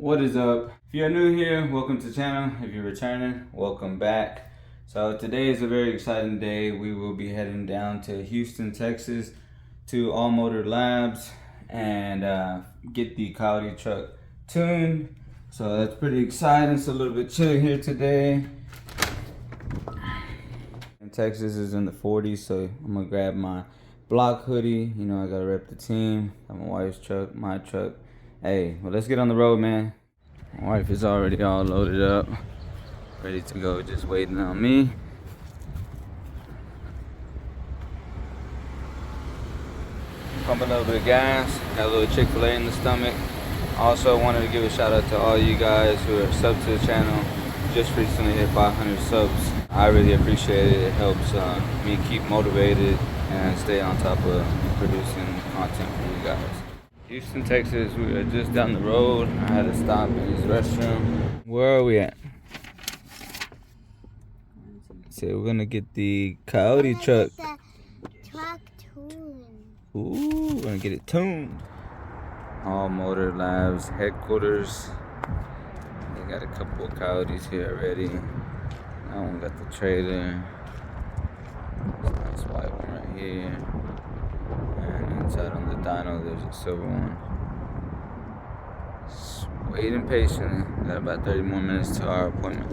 What is up? If you're new here, welcome to the channel. If you're returning, welcome back. So today is a very exciting day. We will be heading down to Houston, Texas to All Motor Labs and get the Coyote truck tuned. So that's pretty exciting. It's a little bit chilly here today. In Texas is in the 40s, so I'm gonna grab my block hoodie. You know, I gotta rep the team. Got my wife's truck, my truck. Hey, well, let's get on the road, man. My wife is already all loaded up, ready to go, just waiting on me. Pump a little bit of gas, got a little Chick-fil-A in the stomach. Also wanted to give a shout out to all you guys who are subbed to the channel. Just recently hit 500 subs. I really appreciate it. It helps me keep motivated and stay on top of producing content for you guys. Houston, Texas, we are just down the road. I had to stop in his restroom. Where are we at? So we're gonna get the Coyote truck. Truck tuned. Ooh, we're gonna get it tuned. All Motor Labs headquarters. They got a couple of Coyotes here already. That one got the trailer. Nice white one right here. And inside on the dyno, there's a silver one. Just waiting patiently. Got about 30 more minutes to our appointment.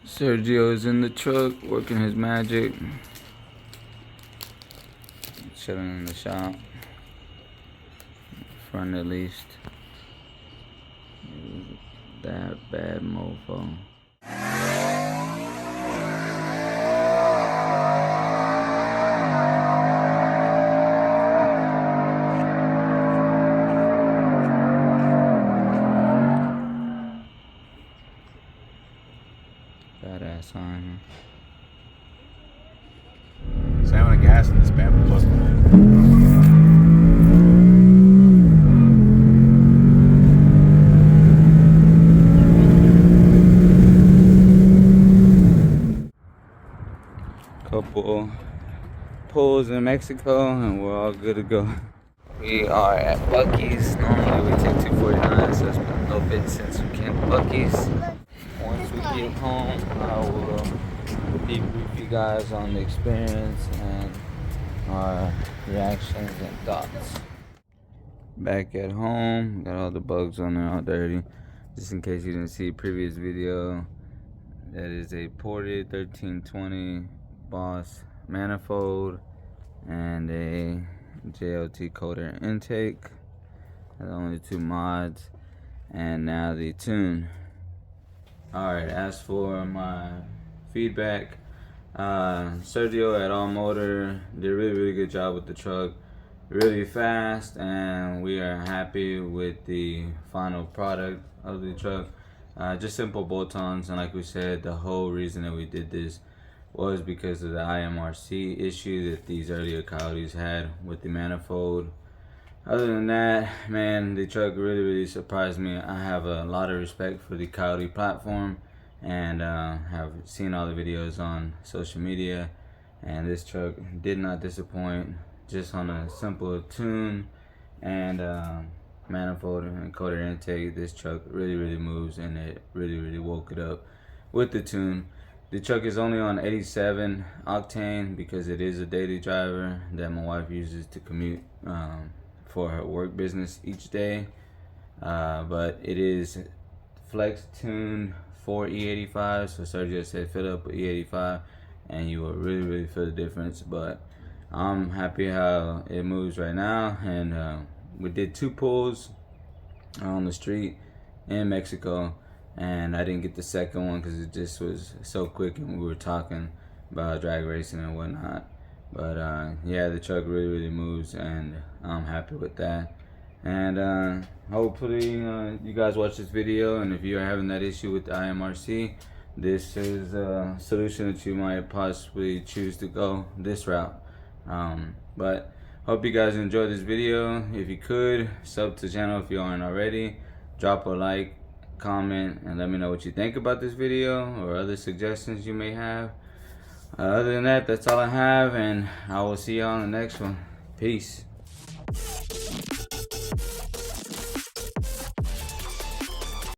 Sergio is in the truck, working his magic. Chilling in the shop. Front at least. That bad mofo. Badass on here. Slam on the gas and just spam the plus. Couple pulls in Mexico and we're all good to go. We are at Buc-ee's. Normally we take 249, so it's been a little bit since we came to Buc-ee's. Once we get home, I will debrief you guys on the experience and our reactions and thoughts. Back at home, got all the bugs on there all dirty. Just in case you didn't see a previous video, that is a ported 1320 Boss manifold and a JLT coder intake. That's only two mods, and now the tune. Alright, as for my feedback, Sergio at All Motor did a really good job with the truck. Really fast, and we are happy with the final product of the truck. Just simple bolt-ons, and like we said, the whole reason that we did this was because of the IMRC issue that these earlier Coyotes had with the manifold. Other than that, man, the truck really surprised me. I have a lot of respect for the Coyote platform and have seen all the videos on social media, and this truck did not disappoint. Just on a simple tune and manifold and coder intake, this truck really moves, and it really woke it up with the tune. The truck is only on 87 octane because it is a daily driver that my wife uses to commute for her work business each day. But it is flex tuned for E85, so Sergio said fill up with E85 and you will really feel the difference. But I'm happy how it moves right now, and we did 2 pulls on the street in Mexico, and I didn't get the second one because it just was so quick and we were talking about drag racing and whatnot. But yeah, the truck really moves, and I'm happy with that. And hopefully you guys watch this video, and if you're having that issue with the IMRC, this is a solution that you might possibly choose to go this route. But hope you guys enjoyed this video. If you could, sub to the channel if you aren't already. Drop a like, comment, and let me know what you think about this video or other suggestions you may have. Other than that, that's all I have, and I will see you on the next one. Peace.